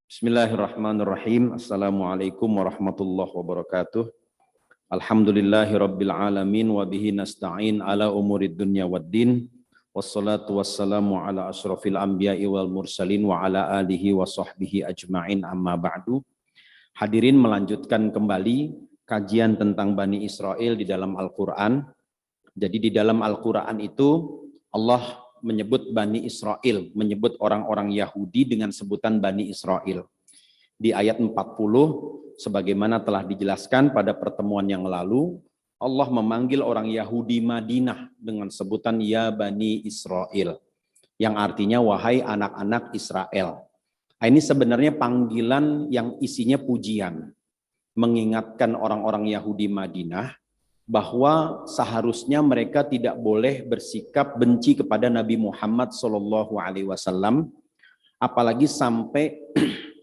Bismillahirrahmanirrahim. Assalamualaikum warahmatullahi wabarakatuh. Alhamdulillahirabbil alamin wa bihi nasta'in ala umurid dunya waddin. Wassalatu wassalamu ala asyrafil anbiya'i wal mursalin wa ala alihi wa sahbihi ajma'in amma ba'du. Hadirin, melanjutkan kembali kajian tentang Bani Israel di dalam Al-Qur'an. Jadi di dalam Al-Qur'an itu Allah menyebut Bani Israel, menyebut orang-orang Yahudi dengan sebutan Bani Israel. Di ayat 40, sebagaimana telah dijelaskan pada pertemuan yang lalu, Allah memanggil orang Yahudi Madinah dengan sebutan Ya Bani Israel, yang artinya wahai anak-anak Israel. Ini sebenarnya panggilan yang isinya pujian, mengingatkan orang-orang Yahudi Madinah bahwa seharusnya mereka tidak boleh bersikap benci kepada Nabi Muhammad SAW, apalagi sampai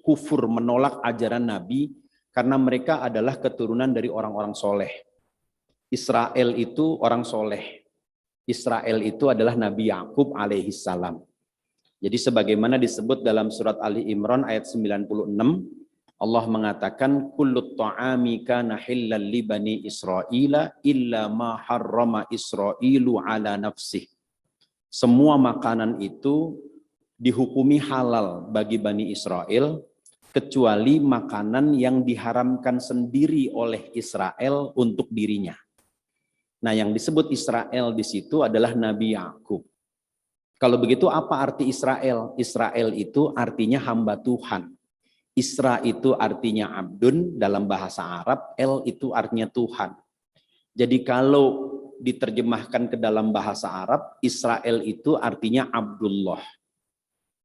kufur, menolak ajaran Nabi, karena mereka adalah keturunan dari orang-orang soleh. Israel itu orang soleh. Israel itu adalah Nabi Yakub alaihissalam. Jadi sebagaimana disebut dalam surat Ali Imran ayat 96, Allah mengatakan kullut ta'ami kana hillal li bani Israila illa ma harrama Israilu ala nafsih. Semua makanan itu dihukumi halal bagi Bani Israel kecuali makanan yang diharamkan sendiri oleh Israel untuk dirinya. Nah, yang disebut Israel di situ adalah Nabi Yakub. Kalau begitu apa arti Israel? Israel itu artinya hamba Tuhan. Isra itu artinya abdun dalam bahasa Arab, El itu artinya Tuhan. Jadi kalau diterjemahkan ke dalam bahasa Arab, Israel itu artinya Abdullah.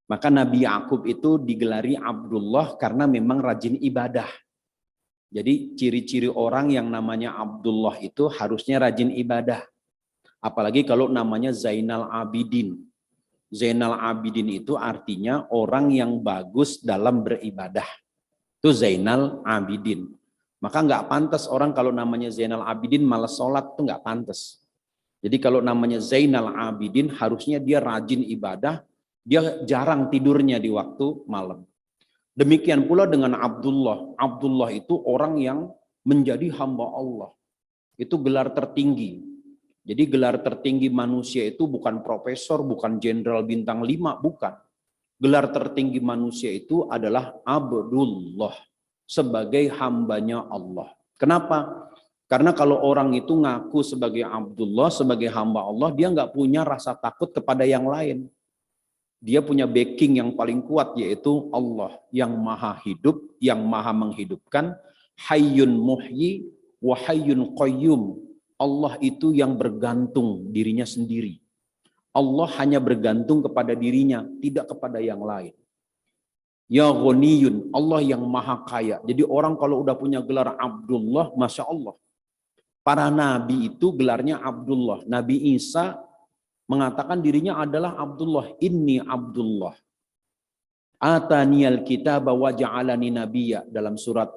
Maka Nabi Yakub itu digelari Abdullah karena memang rajin ibadah. Jadi ciri-ciri orang yang namanya Abdullah itu harusnya rajin ibadah. Apalagi kalau namanya Zainal Abidin. Zainal Abidin itu artinya orang yang bagus dalam beribadah. Itu Zainal Abidin. Maka nggak pantas orang kalau namanya Zainal Abidin malas sholat, itu nggak pantas. Jadi kalau namanya Zainal Abidin harusnya dia rajin ibadah, dia jarang tidurnya di waktu malam. Demikian pula dengan Abdullah. Abdullah itu orang yang menjadi hamba Allah. Itu gelar tertinggi. Jadi gelar tertinggi manusia itu bukan profesor, bukan jenderal bintang 5, bukan. Gelar tertinggi manusia itu adalah Abdullah, sebagai hambanya Allah. Kenapa? Karena kalau orang itu ngaku sebagai Abdullah, sebagai hamba Allah, dia nggak punya rasa takut kepada yang lain. Dia punya backing yang paling kuat, yaitu Allah yang maha hidup, yang maha menghidupkan, hayyun muhyi wa hayyun qayyum. Allah itu yang bergantung dirinya sendiri. Allah hanya bergantung kepada dirinya, tidak kepada yang lain. Ya ghaniyun, Allah yang maha kaya. Jadi orang kalau udah punya gelar Abdullah, Masya Allah. Para nabi itu gelarnya Abdullah. Nabi Isa mengatakan dirinya adalah Abdullah. Inni Abdullah. Ataniyal kitaba wa ja'alani nabiyya. Dalam surat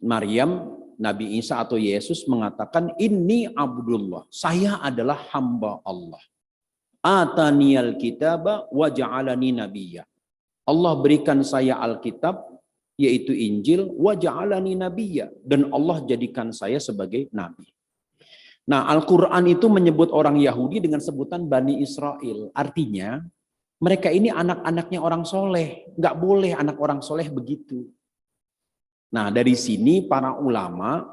Maryam, Nabi Isa atau Yesus mengatakan ini Abdullah, saya adalah hamba Allah. Ataniyal kitaba wa ja'alani nabiyya. Allah berikan saya Alkitab, yaitu Injil, wa ja'alani nabiyya, dan Allah jadikan saya sebagai nabi. Nah, Al-Qur'an itu menyebut orang Yahudi dengan sebutan Bani Israel. Artinya mereka ini anak-anaknya orang soleh. Nggak boleh anak orang soleh begitu. Nah, dari sini para ulama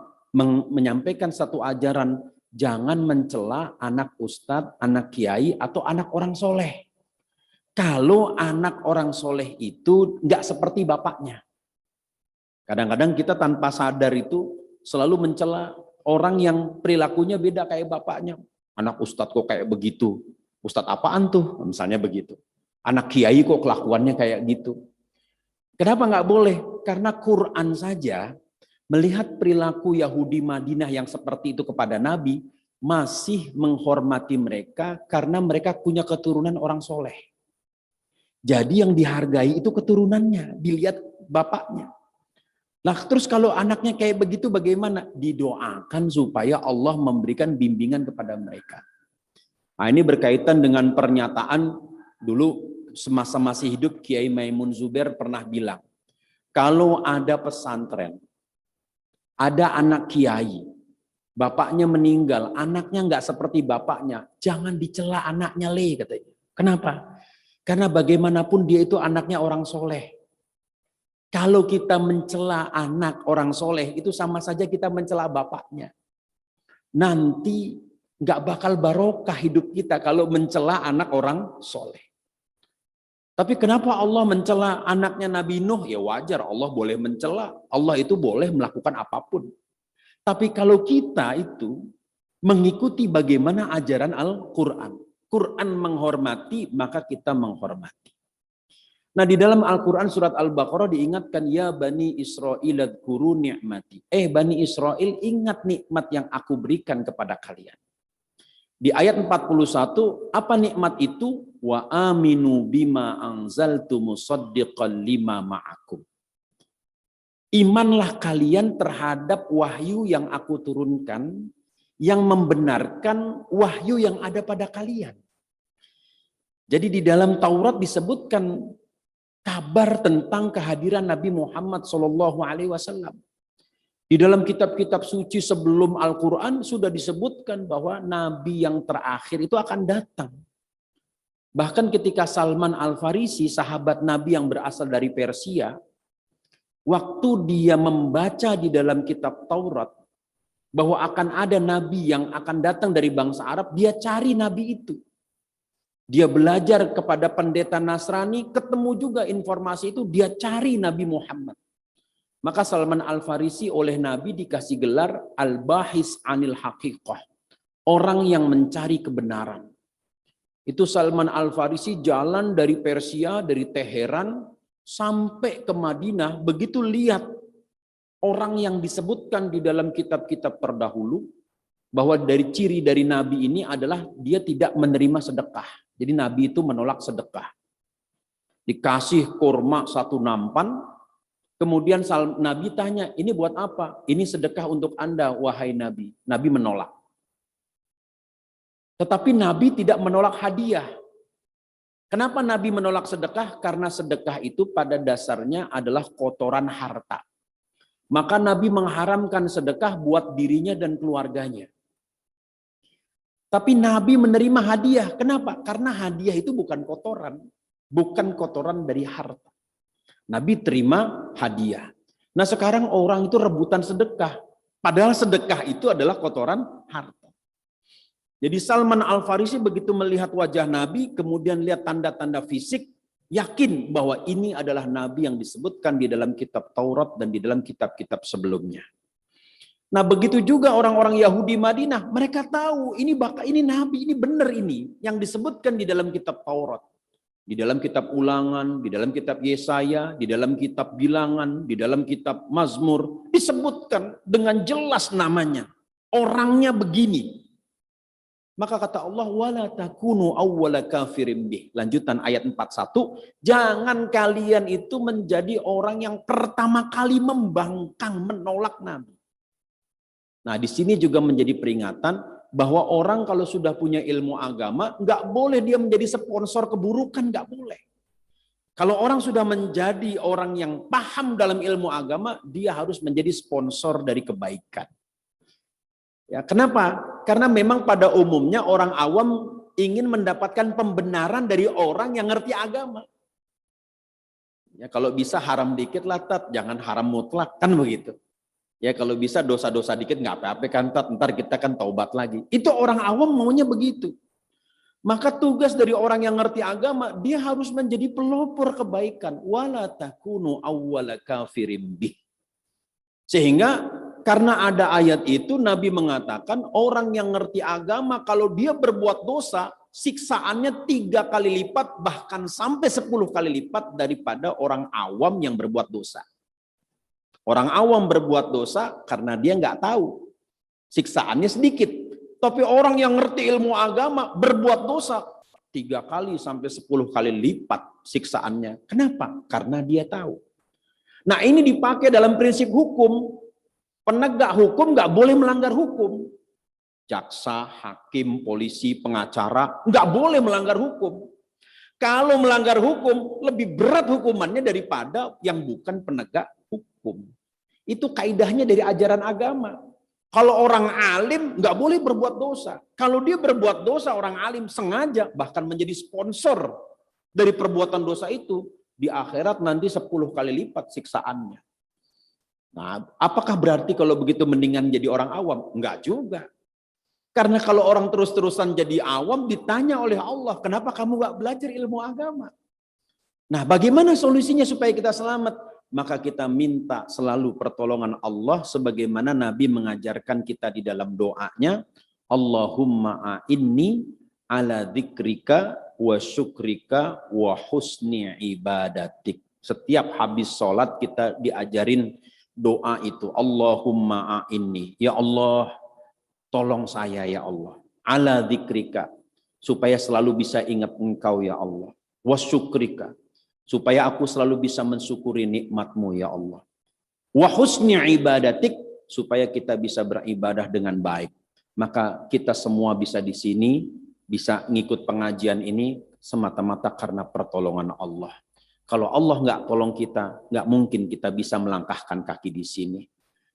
menyampaikan satu ajaran, jangan mencela anak ustadz, anak kiai, atau anak orang soleh. Kalau anak orang soleh itu nggak seperti bapaknya. Kadang-kadang kita tanpa sadar itu selalu mencela orang yang perilakunya beda kayak bapaknya. Anak ustadz kok kayak begitu? Ustadz apaan tuh? Misalnya begitu. Anak kiai kok kelakuannya kayak gitu? Kenapa nggak boleh? Karena Quran saja melihat perilaku Yahudi Madinah yang seperti itu kepada Nabi, masih menghormati mereka karena mereka punya keturunan orang soleh. Jadi yang dihargai itu keturunannya, dilihat bapaknya. Nah, terus kalau anaknya kayak begitu bagaimana? Didoakan supaya Allah memberikan bimbingan kepada mereka. Nah, ini berkaitan dengan pernyataan dulu semasa masih hidup Kiai Maimun Zubair pernah bilang, Kalau ada pesantren, ada anak kiai, bapaknya meninggal, anaknya nggak seperti bapaknya, jangan dicela anaknya katanya. Kenapa? Karena bagaimanapun dia itu anaknya orang soleh. Kalau kita mencela anak orang soleh, itu sama saja kita mencela bapaknya. Nanti nggak bakal barokah hidup kita kalau mencela anak orang soleh. Tapi kenapa Allah mencela anaknya Nabi Nuh? Ya wajar, Allah boleh mencela. Allah itu boleh melakukan apapun. Tapi kalau kita itu mengikuti bagaimana ajaran Al-Quran. Quran menghormati, maka kita menghormati. Nah, di dalam Al-Quran surat Al-Baqarah diingatkan, ya Bani Israel adhkuru ni'mati. Bani Israel, ingat nikmat yang aku berikan kepada kalian. Di ayat 41, apa nikmat itu? Wa aminu bima anzaltu musaddiqan lima ma'akum. Imanlah kalian terhadap wahyu yang aku turunkan, yang membenarkan wahyu yang ada pada kalian. Jadi di dalam Taurat disebutkan kabar tentang kehadiran Nabi Muhammad SAW. Di dalam kitab-kitab suci sebelum Al-Quran sudah disebutkan bahwa Nabi yang terakhir itu akan datang. Bahkan ketika Salman Al-Farisi, sahabat Nabi yang berasal dari Persia, waktu dia membaca di dalam kitab Taurat bahwa akan ada Nabi yang akan datang dari bangsa Arab, dia cari Nabi itu. Dia belajar kepada pendeta Nasrani, ketemu juga informasi itu, dia cari Nabi Muhammad. Maka Salman Al-Farisi oleh Nabi dikasih gelar Al-Bahis Anil Haqiqah. Orang yang mencari kebenaran. Itu Salman Al-Farisi jalan dari Persia, dari Teheran, sampai ke Madinah. Begitu lihat orang yang disebutkan di dalam kitab-kitab terdahulu, bahwa dari ciri dari Nabi ini adalah dia tidak menerima sedekah. Jadi Nabi itu menolak sedekah. Dikasih kurma 1 nampan, kemudian Nabi tanya, ini buat apa? Ini sedekah untuk Anda, wahai Nabi. Nabi menolak. Tetapi Nabi tidak menolak hadiah. Kenapa Nabi menolak sedekah? Karena sedekah itu pada dasarnya adalah kotoran harta. Maka Nabi mengharamkan sedekah buat dirinya dan keluarganya. Tapi Nabi menerima hadiah. Kenapa? Karena hadiah itu bukan kotoran. Bukan kotoran dari harta. Nabi terima hadiah. Nah sekarang orang itu rebutan sedekah. Padahal sedekah itu adalah kotoran harta. Jadi Salman Al-Farisi begitu melihat wajah Nabi, kemudian lihat tanda-tanda fisik, yakin bahwa ini adalah Nabi yang disebutkan di dalam kitab Taurat dan di dalam kitab-kitab sebelumnya. Nah begitu juga orang-orang Yahudi Madinah, mereka tahu ini Nabi, ini benar ini yang disebutkan di dalam kitab Taurat. Di dalam kitab Ulangan, di dalam kitab Yesaya, di dalam kitab Bilangan, di dalam kitab Mazmur, disebutkan dengan jelas namanya. Orangnya begini. Maka kata Allah, wala takunu awwala kafirin bih. Lanjutan ayat 41, jangan kalian itu menjadi orang yang pertama kali membangkang, menolak Nabi. Nah, di sini juga menjadi peringatan bahwa orang kalau sudah punya ilmu agama, nggak boleh dia menjadi sponsor keburukan, nggak boleh. Kalau orang sudah menjadi orang yang paham dalam ilmu agama, dia harus menjadi sponsor dari kebaikan. Ya, kenapa? Karena memang pada umumnya orang awam ingin mendapatkan pembenaran dari orang yang ngerti agama. Ya, kalau bisa haram dikit lah, jangan haram mutlak, kan begitu. Ya kalau bisa dosa-dosa dikit nggak apa-apa kan, ntar kita kan taubat lagi. Itu orang awam maunya begitu. Maka tugas dari orang yang ngerti agama, dia harus menjadi pelopor kebaikan. Wala takunu awwala kafirin bih. Sehingga karena ada ayat itu Nabi mengatakan orang yang ngerti agama kalau dia berbuat dosa, siksaannya 3 kali lipat bahkan sampai 10 kali lipat daripada orang awam yang berbuat dosa. Orang awam berbuat dosa karena dia nggak tahu. Siksaannya sedikit. Tapi orang yang ngerti ilmu agama berbuat dosa 3 kali sampai 10 kali lipat siksaannya. Kenapa? Karena dia tahu. Nah ini dipakai dalam prinsip hukum. Penegak hukum nggak boleh melanggar hukum. Jaksa, hakim, polisi, pengacara nggak boleh melanggar hukum. Kalau melanggar hukum, lebih berat hukumannya daripada yang bukan penegak hukum. Itu kaidahnya dari ajaran agama. Kalau orang alim nggak boleh berbuat dosa. Kalau dia berbuat dosa, orang alim sengaja bahkan menjadi sponsor dari perbuatan dosa itu, di akhirat nanti 10 kali lipat siksaannya. Nah, apakah berarti kalau begitu mendingan jadi orang awam? Enggak juga. Karena kalau orang terus-terusan jadi awam, ditanya oleh Allah, kenapa kamu nggak belajar ilmu agama? Nah, bagaimana solusinya supaya kita selamat? Maka kita minta selalu pertolongan Allah sebagaimana Nabi mengajarkan kita di dalam doanya, Allahumma a'inni ala dzikrika wa syukrika wa husni ibadatik. Setiap habis sholat kita diajarin doa itu, Allahumma a'inni, ya Allah tolong saya ya Allah, ala dzikrika, supaya selalu bisa ingat engkau ya Allah, wa syukrika, supaya aku selalu bisa mensyukuri nikmat-Mu ya Allah. Wa husni ibadatik, supaya kita bisa beribadah dengan baik. Maka kita semua bisa di sini, bisa ngikut pengajian ini semata-mata karena pertolongan Allah. Kalau Allah nggak tolong kita, nggak mungkin kita bisa melangkahkan kaki di sini.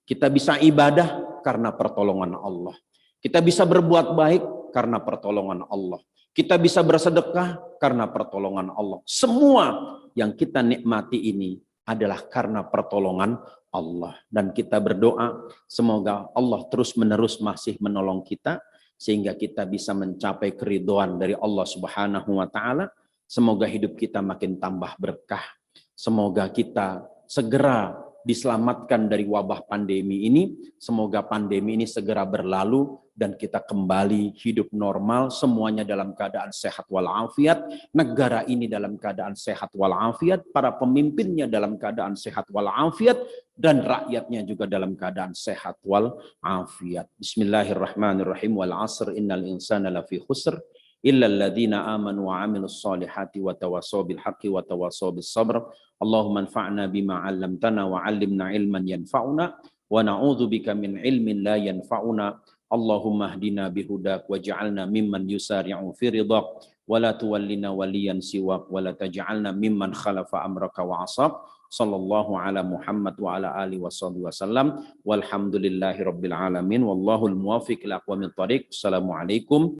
Kita bisa ibadah karena pertolongan Allah. Kita bisa berbuat baik karena pertolongan Allah. Kita bisa bersedekah karena pertolongan Allah. Semua yang kita nikmati ini adalah karena pertolongan Allah. Dan kita berdoa semoga Allah terus-menerus masih menolong kita sehingga kita bisa mencapai keridhaan dari Allah Subhanahu wa taala. Semoga hidup kita makin tambah berkah. Semoga kita segera diselamatkan dari wabah pandemi ini. Semoga pandemi ini segera berlalu dan kita kembali hidup normal, semuanya dalam keadaan sehat walafiat, negara ini dalam keadaan sehat walafiat, para pemimpinnya dalam keadaan sehat walafiat, dan rakyatnya juga dalam keadaan sehat walafiat. Bismillahirrahmanirrahim. Wal 'asr innal insana lafi khusr illa alladziina aamanu wa 'amilus shalihati wa tawassaw bil haqqi wa tawassaw bis sabr. Allahumma anfa'na bima 'allamtana wa 'allimna ilman yanfa'una wa na'udzubika min ilmin la yanfa'una. Allahumma hdina bihudak waj'alna mimman yusari'u fi ridhak wa la tuwallina waliyan siwak wa la taj'alna mimman khalafa amraka wa asab. Sallallahu ala Muhammad wa ala alihi washabihi wasallam. Walhamdulillahi rabbil alamin. Wallahul muwaffiq ila aqwamit thoriq. Assalamualaikum